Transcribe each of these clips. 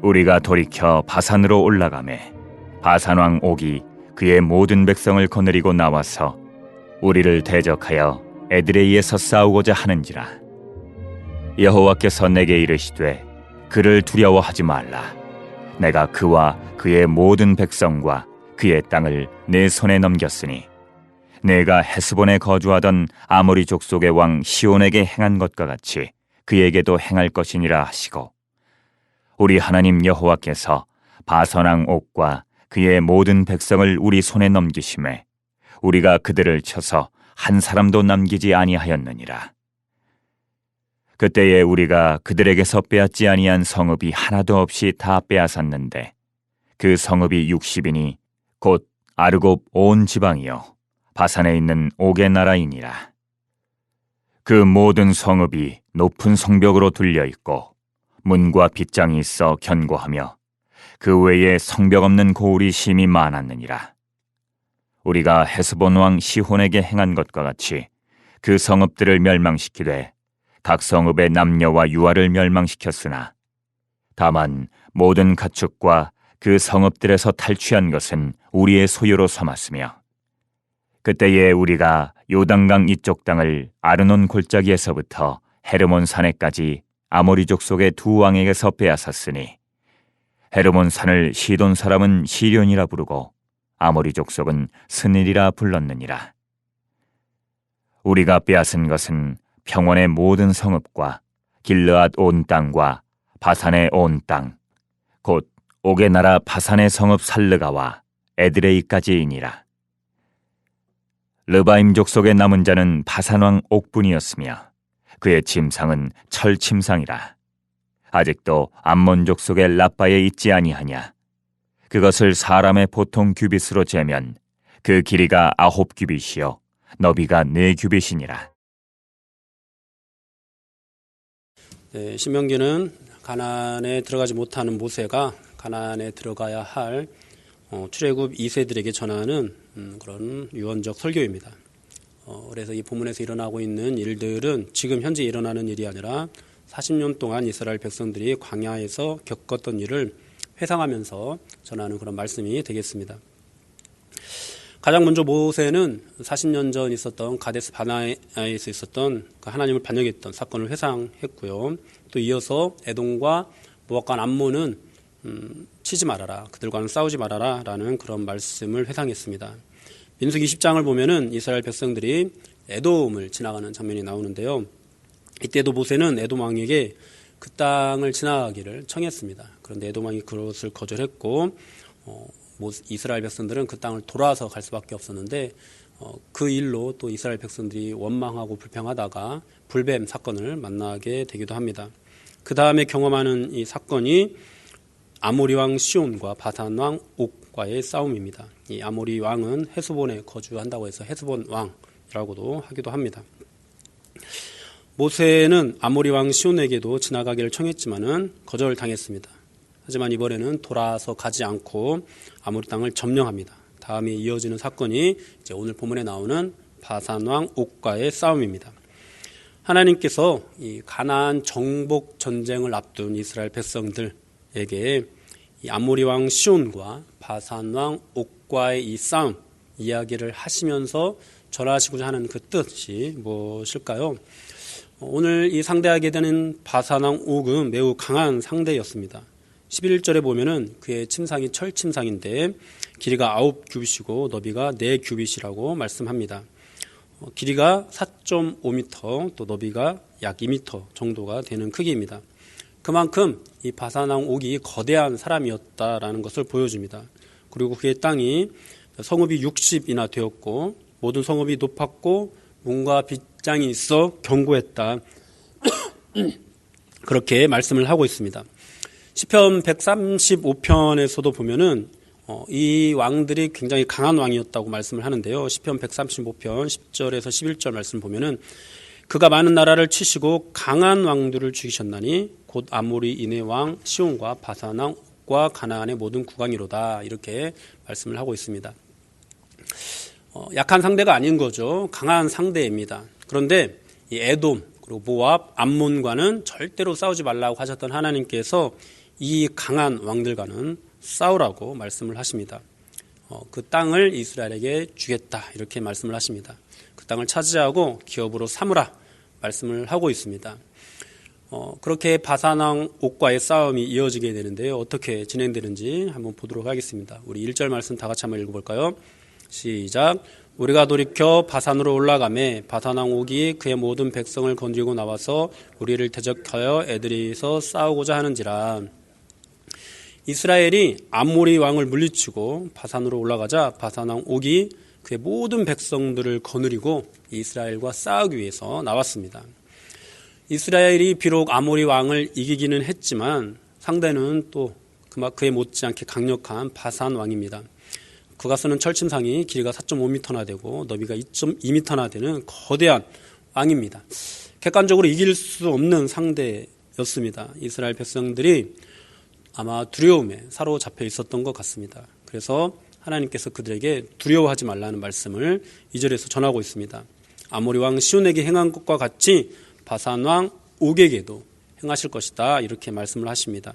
우리가 돌이켜 바산으로 올라가매 바산왕 옥이 그의 모든 백성을 거느리고 나와서 우리를 대적하여 에드레이에서 싸우고자 하는지라. 여호와께서 내게 이르시되 그를 두려워하지 말라. 내가 그와 그의 모든 백성과 그의 땅을 내 손에 넘겼으니 내가 헤스본에 거주하던 아모리 족속의 왕 시온에게 행한 것과 같이 그에게도 행할 것이니라 하시고, 우리 하나님 여호와께서 바산왕 옥과 그의 모든 백성을 우리 손에 넘기심에 우리가 그들을 쳐서 한 사람도 남기지 아니하였느니라. 그때에 우리가 그들에게서 빼앗지 아니한 성읍이 하나도 없이 다 빼앗았는데 그 성읍이 60이니 곧 아르곱 온 지방이요 바산에 있는 옥의 나라이니라. 그 모든 성읍이 높은 성벽으로 둘려 있고 문과 빗장이 있어 견고하며 그 외에 성벽 없는 고울이 심히 많았느니라. 우리가 헤스본 왕 시혼에게 행한 것과 같이 그 성읍들을 멸망시키되 각 성읍의 남녀와 유아를 멸망시켰으나 다만 모든 가축과 그 성읍들에서 탈취한 것은 우리의 소유로 삼았으며, 그때에 우리가 요단강 이쪽 땅을 아르논 골짜기에서부터 헤르몬 산에까지 아모리 족속의 두 왕에게서 빼앗았으니 헤르몬 산을 시돈 사람은 시련이라 부르고 아모리 족속은 스닐이라 불렀느니라. 우리가 빼앗은 것은 평원의 모든 성읍과 길르앗 온 땅과 바산의 온 땅, 곧 옥의 나라 바산의 성읍 살르가와 에드레이까지이니라. 르바임 족속의 남은 자는 바산왕 옥뿐이었으며 그의 침상은 철 침상이라. 아직도 암몬 족속의 라빠에 있지 아니하냐. 그것을 사람의 보통 규빗으로 재면 그 길이가 9 규빗이요 너비가 4 규빗이니라. 네, 신명기는 가나안에 들어가지 못하는 모세가 가나안에 들어가야 할 출애굽 2세들에게 전하는 그런 유언적 설교입니다. 그래서 이 본문에서 일어나고 있는 일들은 지금 현재 일어나는 일이 아니라 40년 동안 이스라엘 백성들이 광야에서 겪었던 일을 회상하면서 전하는 그런 말씀이 되겠습니다. 가장 먼저 모세는 40년 전 있었던 가데스 바네아에서 있었던 그 하나님을 반역했던 사건을 회상했고요. 또 이어서 에돔과 모압과 암몬은 치지 말아라, 그들과는 싸우지 말아라 라는 그런 말씀을 회상했습니다. 민수기 10장을 보면은 이스라엘 백성들이 에돔을 지나가는 장면이 나오는데요. 이때도 모세는 에돔 왕에게 그 땅을 지나가기를 청했습니다. 그런데 에돔 왕이 그것을 거절했고 이스라엘 백성들은 그 땅을 돌아서 갈 수밖에 없었는데 그 일로 또 이스라엘 백성들이 원망하고 불평하다가 불뱀 사건을 만나게 되기도 합니다. 그 다음에 경험하는 이 사건이 아모리 왕 시온과 바산 왕 옥과의 싸움입니다. 이 아모리 왕은 헤스본에 거주한다고 해서 헤스본 왕이라고도 하기도 합니다. 모세는 아모리 왕 시온에게도 지나가기를 청했지만은 거절당했습니다. 하지만 이번에는 돌아서 가지 않고 아모리 땅을 점령합니다. 다음에 이어지는 사건이 이제 오늘 본문에 나오는 바산 왕 옥과의 싸움입니다. 하나님께서 이 가나안 정복 전쟁을 앞둔 이스라엘 백성들에게 이 아모리 왕 시온과 바산 왕 옥과의 이 싸움 이야기를 하시면서 전하시고자 하는 그 뜻이 무엇일까요? 오늘 이 상대하게 되는 바산 왕 옥은 매우 강한 상대였습니다. 11절에 보면은 그의 침상이 철 침상인데 길이가 9 규빗이고 너비가 4 규빗이라고 말씀합니다. 길이가 4.5m 또 너비가 약 2m 정도가 되는 크기입니다. 그만큼 이 바산 왕 옥이 거대한 사람이었다라는 것을 보여줍니다. 그리고 그의 땅이 성읍이 60이나 되었고 모든 성읍이 높았고 문과 빗장이 있어 견고했다. 그렇게 말씀을 하고 있습니다. 시편 135편에서도 보면은 이 왕들이 굉장히 강한 왕이었다고 말씀을 하는데요. 시편 135편 10절에서 11절 말씀 보면은 그가 많은 나라를 치시고 강한 왕들을 죽이셨나니 곧 아모리 인의 왕 시온과 바산 왕과 가나안의 모든 국왕이로다. 이렇게 말씀을 하고 있습니다. 약한 상대가 아닌 거죠. 강한 상대입니다. 그런데 이 에돔 그리고 모압, 암몬과는 절대로 싸우지 말라고 하셨던 하나님께서 이 강한 왕들과는 싸우라고 말씀을 하십니다. 그 땅을 이스라엘에게 주겠다 이렇게 말씀을 하십니다. 그 땅을 차지하고 기업으로 삼으라 말씀을 하고 있습니다. 그렇게 바산왕 옥과의 싸움이 이어지게 되는데요. 어떻게 진행되는지 한번 보도록 하겠습니다. 우리 1절 말씀 다 같이 한번 읽어볼까요? 시작. 우리가 돌이켜 바산으로 올라가매 바산왕 옥이 그의 모든 백성을 건드리고 나와서 우리를 대적하여 애들이서 싸우고자 하는지라. 이스라엘이 아모리 왕을 물리치고 바산으로 올라가자 바산왕 옥이 그의 모든 백성들을 거느리고 이스라엘과 싸우기 위해서 나왔습니다. 이스라엘이 비록 아모리 왕을 이기기는 했지만 상대는 또 그에 못지않게 강력한 바산 왕입니다. 그가 쓰는 철침상이 길이가 4.5m나 되고 너비가 2.2m나 되는 거대한 왕입니다. 객관적으로 이길 수 없는 상대였습니다. 이스라엘 백성들이 아마 두려움에 사로잡혀 있었던 것 같습니다. 그래서 하나님께서 그들에게 두려워하지 말라는 말씀을 2절에서 전하고 있습니다. 아모리 왕 시온에게 행한 것과 같이 바산 왕 옥에게도 행하실 것이다 이렇게 말씀을 하십니다.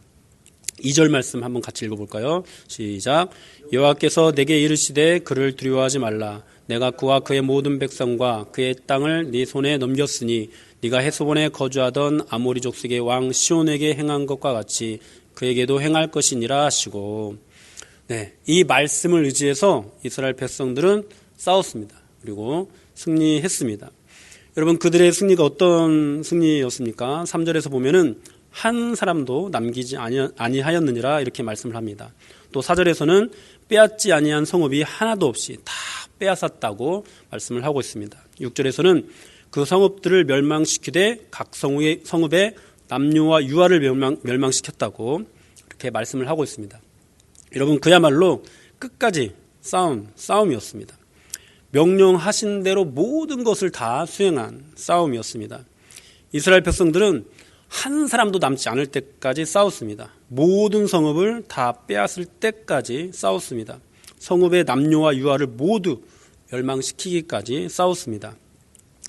2절 말씀 한번 같이 읽어볼까요? 시작. 여호와께서 내게 이르시되 그를 두려워하지 말라. 내가 그와 그의 모든 백성과 그의 땅을 네 손에 넘겼으니 네가 헤스본에 거주하던 아모리 족속의 왕 시온에게 행한 것과 같이 그에게도 행할 것이니라 하시고, 이 말씀을 의지해서 이스라엘 백성들은 싸웠습니다. 그리고 승리했습니다. 여러분, 그들의 승리가 어떤 승리였습니까? 3절에서 보면은 한 사람도 남기지 아니하였느니라 이렇게 말씀을 합니다. 또 4절에서는 빼앗지 아니한 성읍이 하나도 없이 다 빼앗았다고 말씀을 하고 있습니다. 6절에서는 그 성읍들을 멸망시키되 각 성읍의 남녀와 유아를 멸망시켰다고 이렇게 말씀을 하고 있습니다. 여러분, 그야말로 끝까지 싸움이었습니다. 명령하신 대로 모든 것을 다 수행한 싸움이었습니다. 이스라엘 백성들은 한 사람도 남지 않을 때까지 싸웠습니다. 모든 성읍을 다 빼앗을 때까지 싸웠습니다. 성읍의 남녀와 유아를 모두 멸망시키기까지 싸웠습니다.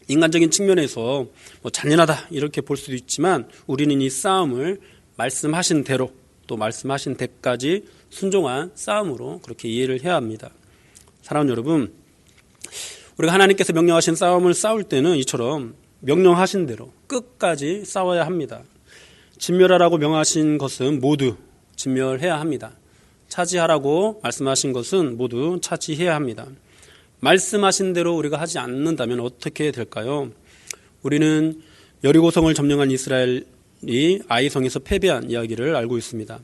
인간적인 측면에서 잔인하다 이렇게 볼 수도 있지만 우리는 이 싸움을 말씀하신 대로 또 말씀하신 데까지 순종한 싸움으로 그렇게 이해를 해야 합니다. 사랑하는 여러분, 우리가 하나님께서 명령하신 싸움을 싸울 때는 이처럼 명령하신 대로 끝까지 싸워야 합니다. 진멸하라고 명하신 것은 모두 진멸해야 합니다. 차지하라고 말씀하신 것은 모두 차지해야 합니다. 말씀하신 대로 우리가 하지 않는다면 어떻게 될까요? 우리는 여리고성을 점령한 이스라엘이 아이성에서 패배한 이야기를 알고 있습니다.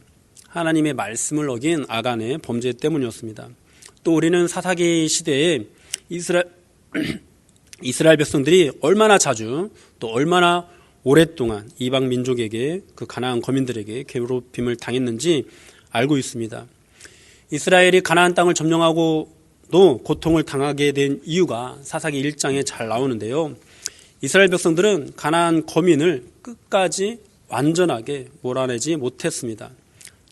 하나님의 말씀을 어긴 아간의 범죄 때문이었습니다. 또 우리는 사사기 시대에 이스라엘 백성들이 얼마나 자주 또 얼마나 오랫동안 이방 민족에게 그 가나안 거민들에게 괴롭힘을 당했는지 알고 있습니다. 이스라엘이 가나안 땅을 점령하고도 고통을 당하게 된 이유가 사사기 1장에 잘 나오는데요. 이스라엘 백성들은 가나안 거민을 끝까지 완전하게 몰아내지 못했습니다.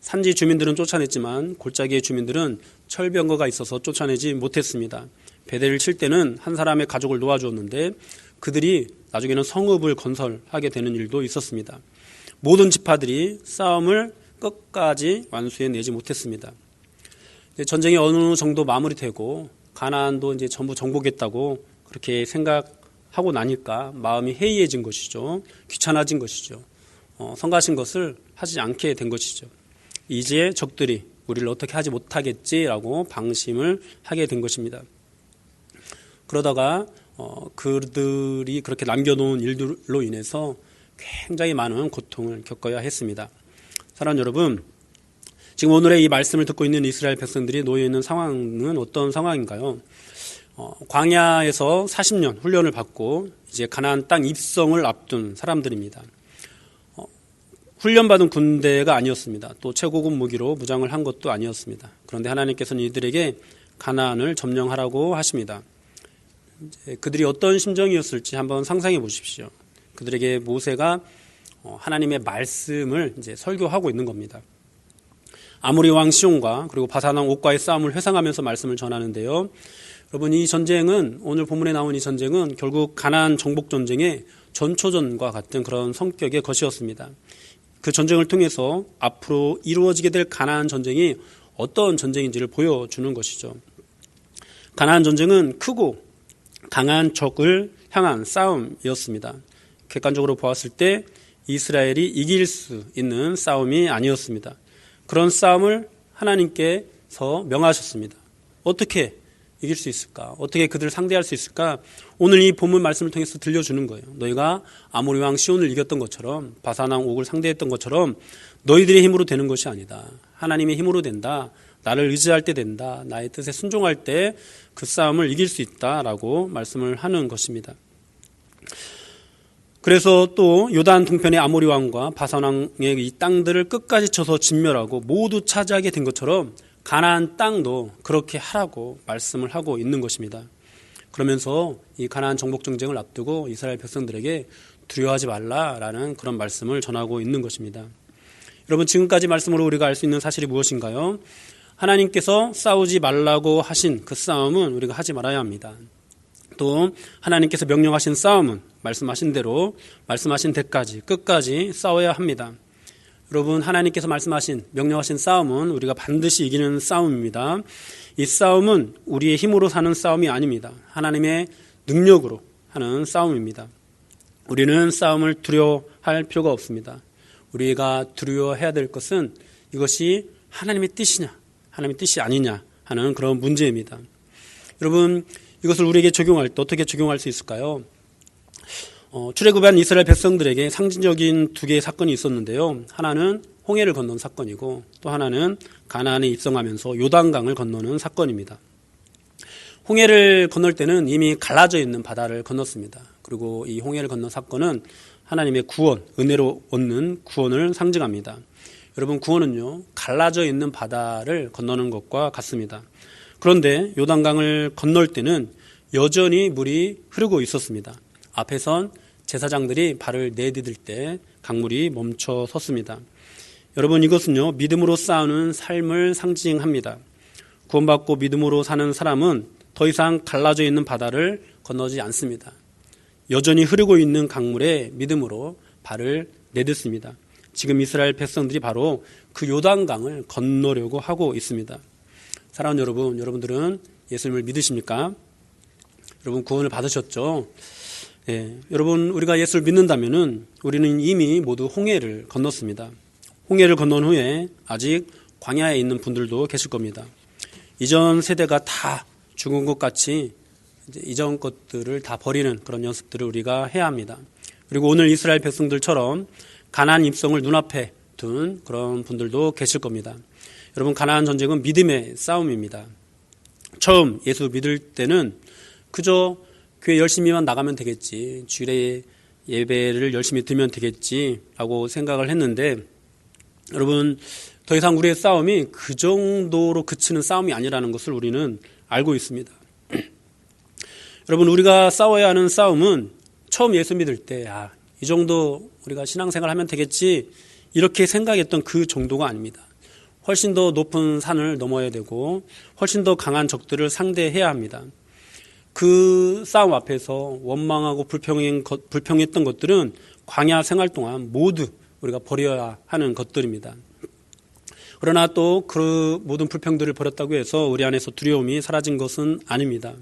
산지 주민들은 쫓아냈지만 골짜기의 주민들은 철병거가 있어서 쫓아내지 못했습니다. 배대를 칠 때는 한 사람의 가족을 놓아주었는데 그들이 나중에는 성읍을 건설하게 되는 일도 있었습니다. 모든 지파들이 싸움을 끝까지 완수해내지 못했습니다. 전쟁이 어느 정도 마무리되고 가나안도 이제 전부 정복했다고 그렇게 생각하고 나니까 마음이 해이해진 것이죠. 귀찮아진 것이죠. 성가신 것을 하지 않게 된 것이죠. 이제 적들이 우리를 어떻게 하지 못하겠지라고 방심을 하게 된 것입니다. 그러다가 그들이 그렇게 남겨놓은 일들로 인해서 굉장히 많은 고통을 겪어야 했습니다. 사랑하는 여러분, 지금 오늘의 이 말씀을 듣고 있는 이스라엘 백성들이 놓여 있는 상황은 어떤 상황인가요? 광야에서 40년 훈련을 받고 이제 가나안 땅 입성을 앞둔 사람들입니다. 훈련받은 군대가 아니었습니다. 또 최고급 무기로 무장을 한 것도 아니었습니다. 그런데 하나님께서는 이들에게 가나안을 점령하라고 하십니다. 그들이 어떤 심정이었을지 한번 상상해 보십시오. 그들에게 모세가 하나님의 말씀을 이제 설교하고 있는 겁니다. 아모리 왕 시온과 그리고 바산 왕 옥과의 싸움을 회상하면서 말씀을 전하는데요. 여러분, 이 전쟁은 오늘 본문에 나온 이 전쟁은 결국 가나안 정복 전쟁의 전초전과 같은 그런 성격의 것이었습니다. 그 전쟁을 통해서 앞으로 이루어지게 될 가나안 전쟁이 어떤 전쟁인지를 보여주는 것이죠. 가나안 전쟁은 크고 강한 적을 향한 싸움이었습니다. 객관적으로 보았을 때 이스라엘이 이길 수 있는 싸움이 아니었습니다. 그런 싸움을 하나님께서 명하셨습니다. 어떻게 이길 수 있을까? 어떻게 그들을 상대할 수 있을까? 오늘 이 본문 말씀을 통해서 들려주는 거예요. 너희가 아모리 왕 시온을 이겼던 것처럼, 바산 왕 옥을 상대했던 것처럼 너희들의 힘으로 되는 것이 아니다. 하나님의 힘으로 된다. 나를 의지할 때 된다. 나의 뜻에 순종할 때 그 싸움을 이길 수 있다라고 말씀을 하는 것입니다. 그래서 또 요단 동편의 아모리 왕과 바산 왕의 이 땅들을 끝까지 쳐서 진멸하고 모두 차지하게 된 것처럼 가나안 땅도 그렇게 하라고 말씀을 하고 있는 것입니다. 그러면서 이 가나안 정복 전쟁을 앞두고 이스라엘 백성들에게 두려워하지 말라라는 그런 말씀을 전하고 있는 것입니다. 여러분, 지금까지 말씀으로 우리가 알 수 있는 사실이 무엇인가요? 하나님께서 싸우지 말라고 하신 그 싸움은 우리가 하지 말아야 합니다. 또 하나님께서 명령하신 싸움은 말씀하신 대로 말씀하신 데까지 끝까지 싸워야 합니다. 여러분, 하나님께서 말씀하신 명령하신 싸움은 우리가 반드시 이기는 싸움입니다. 이 싸움은 우리의 힘으로 사는 싸움이 아닙니다. 하나님의 능력으로 하는 싸움입니다. 우리는 싸움을 두려워할 필요가 없습니다. 우리가 두려워해야 될 것은 이것이 하나님의 뜻이냐 하나님의 뜻이 아니냐 하는 그런 문제입니다. 여러분, 이것을 우리에게 적용할 때 어떻게 적용할 수 있을까요? 출애굽한 이스라엘 백성들에게 상징적인 두 개의 사건이 있었는데요. 하나는 홍해를 건넌 사건이고 또 하나는 가나안에 입성하면서 요단강을 건너는 사건입니다. 홍해를 건널 때는 이미 갈라져 있는 바다를 건넜습니다. 그리고 이 홍해를 건넌 사건은 하나님의 구원, 은혜로 얻는 구원을 상징합니다. 여러분, 구원은요, 갈라져 있는 바다를 건너는 것과 같습니다. 그런데 요단강을 건널 때는 여전히 물이 흐르고 있었습니다. 앞에선 제사장들이 발을 내디딜 때 강물이 멈춰 섰습니다. 여러분, 이것은요, 믿음으로 싸우는 삶을 상징합니다. 구원받고 믿음으로 사는 사람은 더 이상 갈라져 있는 바다를 건너지 않습니다. 여전히 흐르고 있는 강물에 믿음으로 발을 내딛습니다. 지금 이스라엘 백성들이 바로 그 요단강을 건너려고 하고 있습니다. 사랑하는 여러분, 여러분들은 예수님을 믿으십니까? 여러분, 구원을 받으셨죠? 예, 여러분, 우리가 예수를 믿는다면은 우리는 이미 모두 홍해를 건넜습니다. 홍해를 건넌 후에 아직 광야에 있는 분들도 계실 겁니다. 이전 세대가 다 죽은 것 같이 이제 이전 것들을 다 버리는 그런 연습들을 우리가 해야 합니다. 그리고 오늘 이스라엘 백성들처럼 가나안 입성을 눈앞에 둔 그런 분들도 계실 겁니다. 여러분, 가나안 전쟁은 믿음의 싸움입니다. 처음 예수 믿을 때는 그저 교회 열심히만 나가면 되겠지, 주일에 예배를 열심히 드리면 되겠지라고 생각을 했는데, 여러분, 더 이상 우리의 싸움이 그 정도로 그치는 싸움이 아니라는 것을 우리는 알고 있습니다. 여러분, 우리가 싸워야 하는 싸움은 처음 예수 믿을 때 이 정도 우리가 신앙생활 하면 되겠지 이렇게 생각했던 그 정도가 아닙니다. 훨씬 더 높은 산을 넘어야 되고 훨씬 더 강한 적들을 상대해야 합니다. 그 싸움 앞에서 원망하고 불평했던 것들은 광야 생활 동안 모두 우리가 버려야 하는 것들입니다. 그러나 또 그 모든 불평들을 버렸다고 해서 우리 안에서 두려움이 사라진 것은 아닙니다.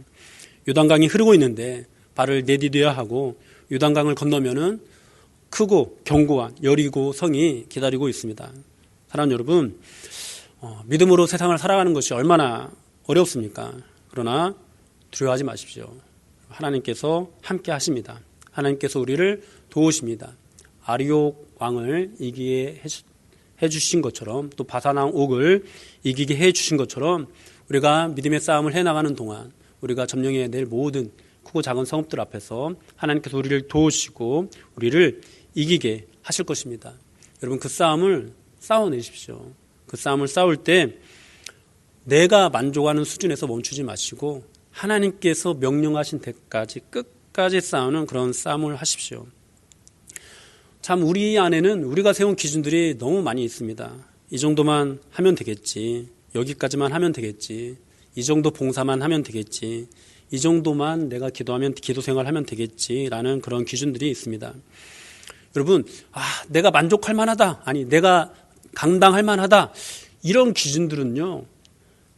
요단강이 흐르고 있는데 발을 내디뎌야 하고 요단강을 건너면은 크고 견고한 여리고 성이 기다리고 있습니다. 사랑하는 여러분, 믿음으로 세상을 살아가는 것이 얼마나 어렵습니까? 그러나 두려워하지 마십시오. 하나님께서 함께 하십니다. 하나님께서 우리를 도우십니다. 아리옥 왕을 이기게 해주신 것처럼, 또 바산왕 옥을 이기게 해주신 것처럼 우리가 믿음의 싸움을 해나가는 동안 우리가 점령해야 될 모든 크고 작은 성읍들 앞에서 하나님께서 우리를 도우시고 우리를 이기게 하실 것입니다. 여러분, 그 싸움을 싸워내십시오. 그 싸움을 싸울 때 내가 만족하는 수준에서 멈추지 마시고 하나님께서 명령하신 데까지 끝까지 싸우는 그런 싸움을 하십시오. 참, 우리 안에는 우리가 세운 기준들이 너무 많이 있습니다. 이 정도만 하면 되겠지, 여기까지만 하면 되겠지, 이 정도 봉사만 하면 되겠지, 이 정도만 내가 기도하면 기도 생활하면 되겠지라는 그런 기준들이 있습니다. 여러분, 내가 만족할 만하다, 아니 내가 감당할 만하다, 이런 기준들은요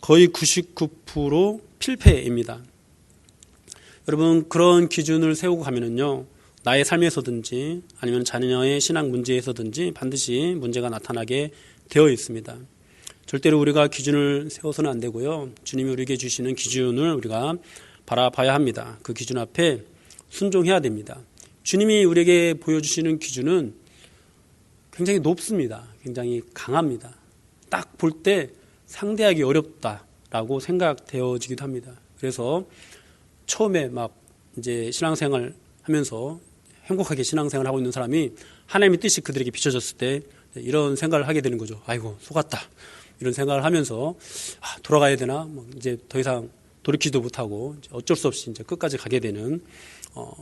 거의 99% 필패입니다. 여러분, 그런 기준을 세우고 가면은요 나의 삶에서든지 아니면 자녀의 신앙 문제에서든지 반드시 문제가 나타나게 되어 있습니다. 절대로 우리가 기준을 세워서는 안 되고요. 주님이 우리에게 주시는 기준을 우리가 바라봐야 합니다. 그 기준 앞에 순종해야 됩니다. 주님이 우리에게 보여주시는 기준은 굉장히 높습니다. 굉장히 강합니다. 딱 볼 때 상대하기 어렵다라고 생각되어지기도 합니다. 그래서 처음에 막 이제 신앙생활 하면서 행복하게 신앙생활 하고 있는 사람이 하나님의 뜻이 그들에게 비춰졌을 때 이런 생각을 하게 되는 거죠. 아이고, 속았다. 이런 생각을 하면서 돌아가야 되나? 이제 더 이상 돌이키지도 못하고 어쩔 수 없이 이제 끝까지 가게 되는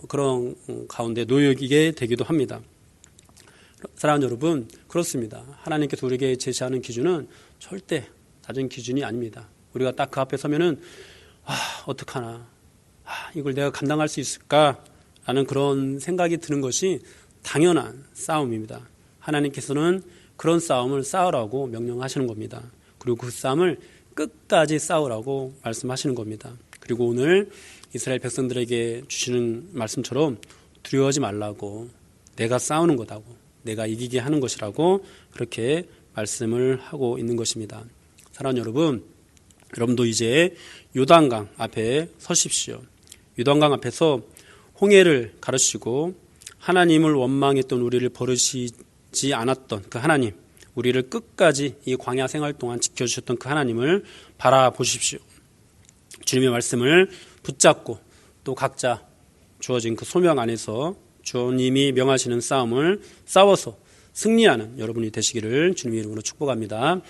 그런 가운데 놓이게 되기도 합니다. 사랑하는 여러분, 그렇습니다. 하나님께서 우리에게 제시하는 기준은 절대 낮은 기준이 아닙니다. 우리가 딱 그 앞에 서면은 어떡하나, 이걸 내가 감당할 수 있을까라는 그런 생각이 드는 것이 당연한 싸움입니다. 하나님께서는 그런 싸움을 싸우라고 명령하시는 겁니다. 그리고 그 싸움을 끝까지 싸우라고 말씀하시는 겁니다. 그리고 오늘 이스라엘 백성들에게 주시는 말씀처럼 두려워하지 말라고, 내가 싸우는 거다고, 내가 이기게 하는 것이라고 그렇게 말씀을 하고 있는 것입니다. 사랑하는 여러분, 여러분도 이제 요단강 앞에 서십시오. 요단강 앞에서 홍해를 가르치고 하나님을 원망했던 우리를 버리시지 않았던 그 하나님, 우리를 끝까지 이 광야 생활 동안 지켜주셨던 그 하나님을 바라보십시오. 주님의 말씀을 붙잡고 또 각자 주어진 그 소명 안에서 주님이 명하시는 싸움을 싸워서 승리하는 여러분이 되시기를 주님의 이름으로 축복합니다.